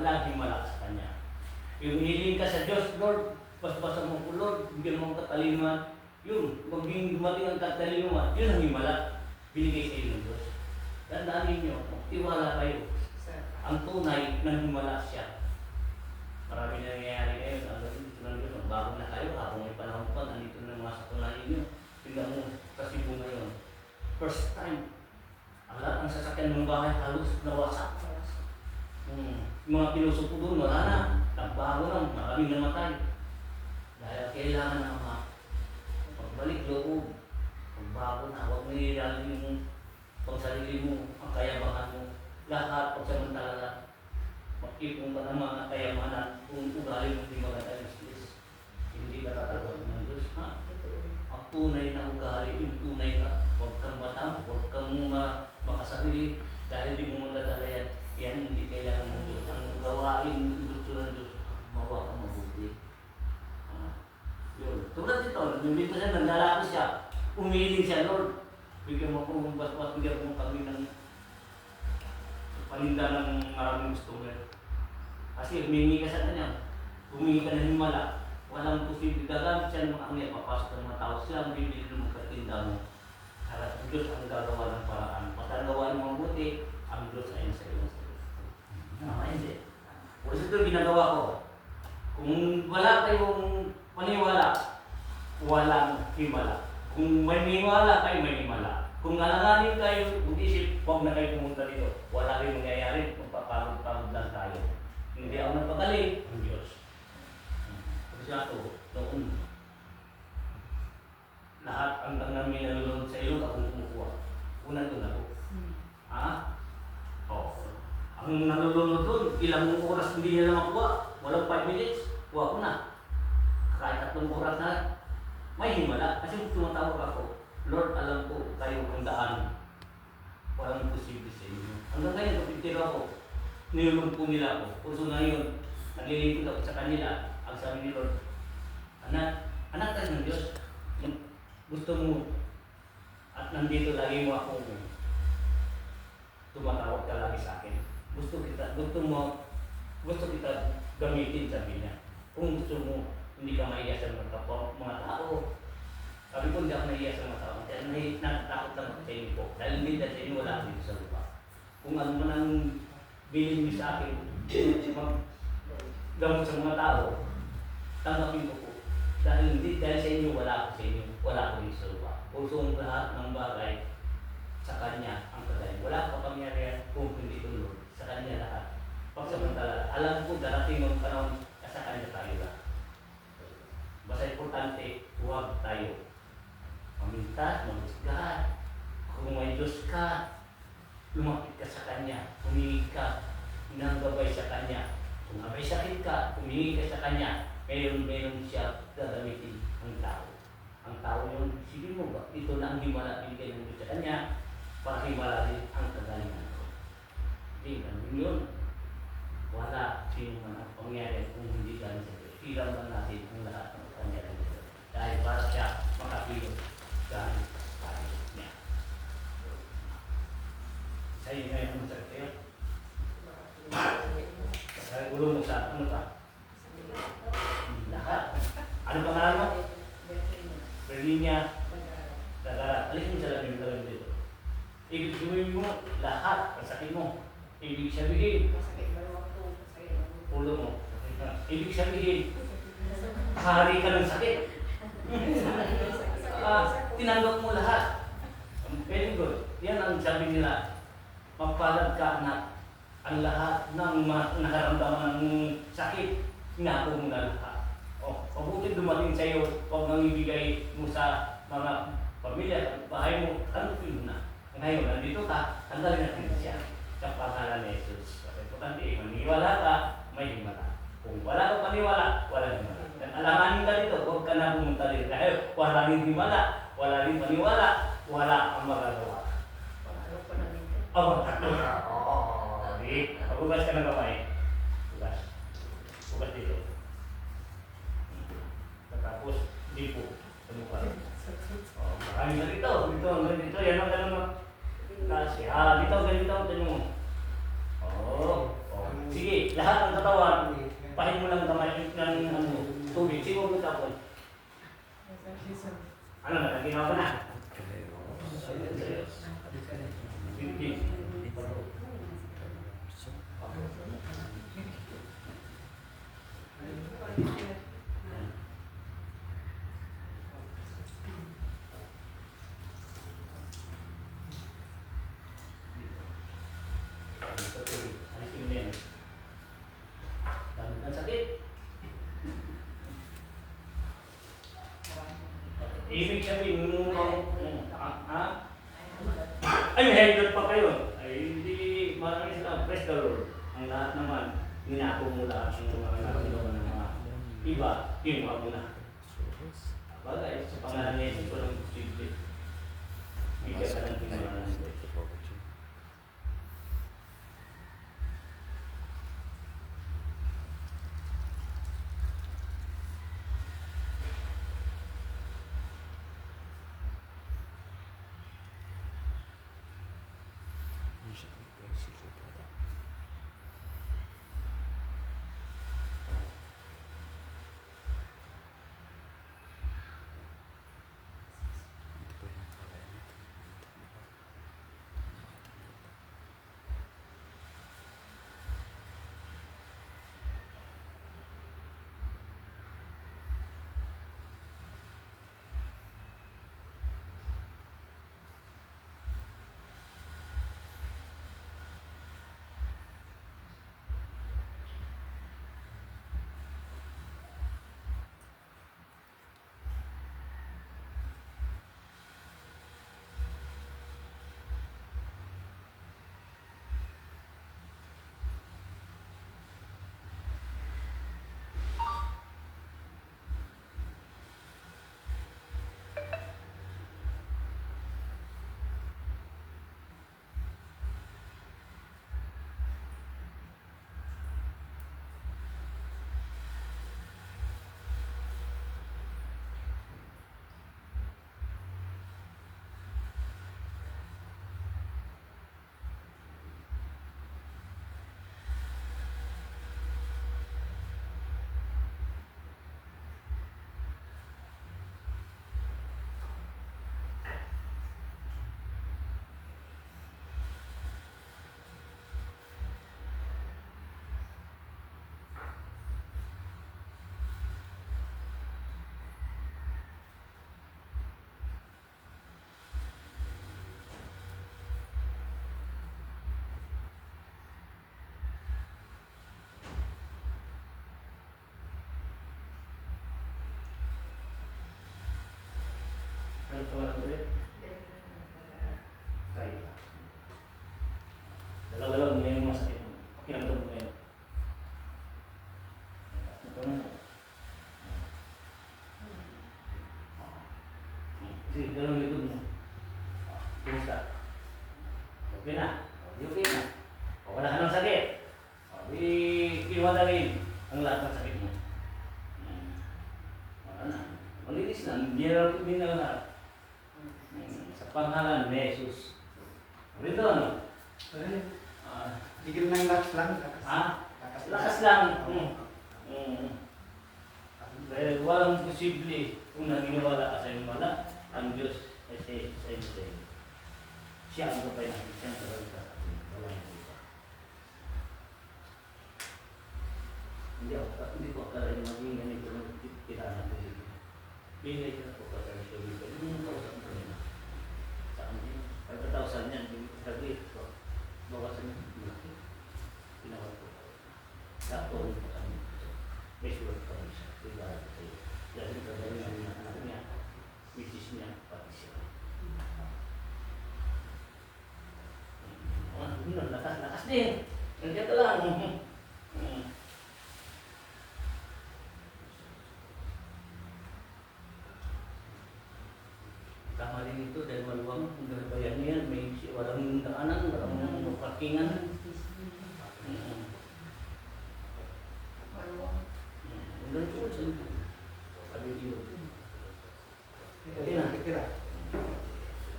walang himala sa Kanya. Yung hiling ka sa Diyos, Lord, paspasan mo ko, Lord, bigyan mo ang katalinuhan. Yun, maging dumating ang katalinuhan, yun ang himala. Binigay sa iyo ng Diyos. Tandaan ninyo, magtiwala kayo. Ang tunay ng himala siya. Marami na nangyayari ngayon. Ang dito ng Diyos, magbago na kayo. Habang may panahon pa, nandito na mga saktunan ninyo. Tingnan mo, sa Cebu ngayon. First time, ang lahat ng sasakyan ng bahay halos nawasak. Yung mga pinuso po doon, wala na. Nagbago lang, maraming namatay. Dahil kailangan na magbalik loob. Magbago na, huwag nilalalim yung pagsarili mo, ang kayabangan mo. Lahat, pagsamantala, mag-ipon ka ng mga kayamanan kung ugali mo hindi maganda yung Diyos. Hindi ka tatawag ng Diyos. Ang tunay na ugali, yung tunay ka. Huwag kang batang, huwag kang makasarili dahil di mo magdadala yan. Yan hindi kailangan ng Diyos. Ang gawain gusto ng Diyos, mawa kang mabuti. Yun. Tulad dito, nandito siya, nandalaki siya. Umiling siya, Lord. Bigyan mo kong baswas, bigyan mo kami ng paninda ng maraming customer. Kasi humingi ka sa kanya. Humingi ka ng himala. Walang posible. Gagamit siya ng mga angya, papasok ng mga tao. Sila ang bibili ng mga katinda mo. Para ang Diyos ang gagawa ng paraan. Patagawa ng mga buti, ang Diyos ay sa iyo. Hindi. Kung ito ginagawa ko, kung wala kayong paniwala, walang himala. Kung may himala kayo, may himala. Kung alanganin kayo, mag-isip, huwag na kayo pumunta dito. Wala rin mangyayari, magpapagod-pagod lang tayo. Hindi ako nagpagaling, ang Diyos. Kasi ako, noon, lahat ang namin nalulunod sa iyo, akong kumukuha. Una doon ako. Ang nalulunod doon, ilang oras hindi nila makuha. Walang 5 minutes, kuha ko na. Kahit 3 oras na, may himala. Kasi tumatawag ako, Lord, alam ko, kayo ang daan. Walang posible sa inyo. Hanggang ngayon, kapitiro ako, nilulong po nila ako. Puso na yun, naglilingkod ako sa kanila. Ang sabi ni Lord, anak tayo ng Diyos. Gusto mo, at nandito lagi mo ako, tumatawag ka lagi sa akin. Gusto kita gamitin, sabi niya. Kung gusto mo, hindi ka maiya sa mga tao. Sabi ko, hindi ako naiya sa mga tao. Dahil natatakot lang ako sa inyo po. Dahil hindi sa inyo, wala dito sa lupa. Kung ano man ang bilhin niyo sa akin, gamot sa mga tao, tanggapin ko po. Dahil sa inyo, wala ako sa inyo. Wala ako dito sa lupa. Pusong lahat ng bagay sa Kanya ang kagaling. Wala pa pangyarihan kung hindi tulog. Sa Kanya lahat. Pagsamantala, alam ko darating ang panahon na sa Kanya tayo lang. Basta importante, huwag tayo mamintas, mamusgahan. Kung may Diyos ka, lumapit ka sa Kanya, humingi ka, inanggabay sa Kanya. Kung may sakit ka, humingi ka sa Kanya, meron siya gagamitin ang tao. Ang tao yun, sige mo ba, ito na ang himala binigay ng Diyos sa Kanya, para himala rin ang kagalingan ko. Hindi, ganun yun. Wala sino man ang pangyari kung hindi galing sa Diyos. Hiram lang natin ang lahat ng pangyari ng Diyos. Dahil para siya makapilot galing tayo niya. Sa inyo ngayon ang masakit kayo? Sa ulo mo sa ano ka? Lahat. Ano pangalan mo? Berlinia. Dagara. Alisin mo sa labi mo dito. Ibig sabihin mo, lahat ang sakit mo. Ibig sabihin, ulo mo. Ibig sabihin, hari ka ng sakit. Tinanggap mo lahat. Very good. Yan ang sabi nila. Magpalad ka na ang lahat ng nakaramdaman ng sakit, hinako mo na lahat. Mabuti dumating sa iyo, huwag nang ibigay mo sa mga pamilya, bahay mo, tanggapin mo na. Ngayon, nandito ka, tanggalin natin siya sa pangalan ni Jesus. Kasi importante, maniwala ka, may himala. Kung wala ka paniwala, wala himala. At alamanin ka dito, huwag ka na pumunta dito. Dahil wala rin himala, wala rin paniwala, wala ang magagawa. Hugas ka ng kamay. Hugas dito. Tapos, di po. Tumukha. Maraming na dito. Dito. Yan ang ganun. Kasi, dito, ganito. Tanong mo. Sige. lahat ng katawan, pahin mo lang kamay ng tubig, siguro mo tapon. Ano na, ginawa ko na? Ang sakit. Ibig sabihin ay, may headlock pa kayo. Ay, hindi marami sila. Praise the Lord. Ang lahat naman, ninako mo lahat ng mga nagagawa ng mga iba, kinuha mo na. Bagay, sa pangalan niya, ito lang posible. Bigyan ka ng pinagalan nito. Ano ito nga ulit? Kaya. Dalaw-dalaw mo yung masakit mo. Kinagdam mo ngayon. Ito na. Sige, dalawang likod mo. Kumusta? Okay na. Okay na. O, wala ka ng sakit. Iwadagin ang lahat ng sakit mo. Wala na. Malinis na. Hindi na lahat. Sa pangalan ni Jesus. Rito ano? Bigyan ng lakas lang. Lakas lang. Dahil walang posible kung naniniwala ka sa iyong wala, ang Diyos ay sa iyo sa iyo. Siya ang kapay natin. Siya ang kapay sa atin. Walang iba. Hindi ko akala yung maging ganito ng kita natin. Pinay ka po ka sa siya dito. Yung kausap mo rin. Saan yun? 5,000 yan. Sabi ko, bawasan yung malaki. Pinawag ko. Tapos po kami. May sulat pa rin siya. Pinawag ko sa'yo. Dahil ito dahil ang anak niya, misis niya, pati siya. Lakas din. Nandiyan ka lang. Tama rin ito dahil maluwang ang bayan niya, may walang daanan, walang parkingan. Doon po sa sabi dito. Okay na.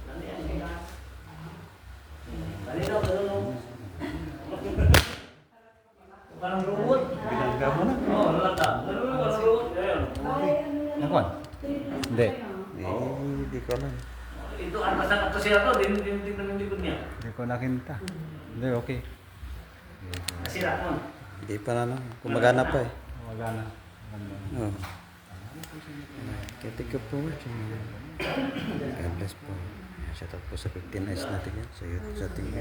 Ano yan? Kanina, parang Laga mo na. Oo, nalata. Nalulog. Ayun. Nakuan? Hindi. Hindi ko alam. Ito, ang masakit to siya to. Hindi naman likod niya. Hindi ko nakita. Hindi, okay. Nasira mo. Hindi pa na lang. Kumagana pa eh. Wala na. Oh. Thank you po. God bless po. Shout out po sa 15 eyes natin yan. Sa YouTube, sa TV.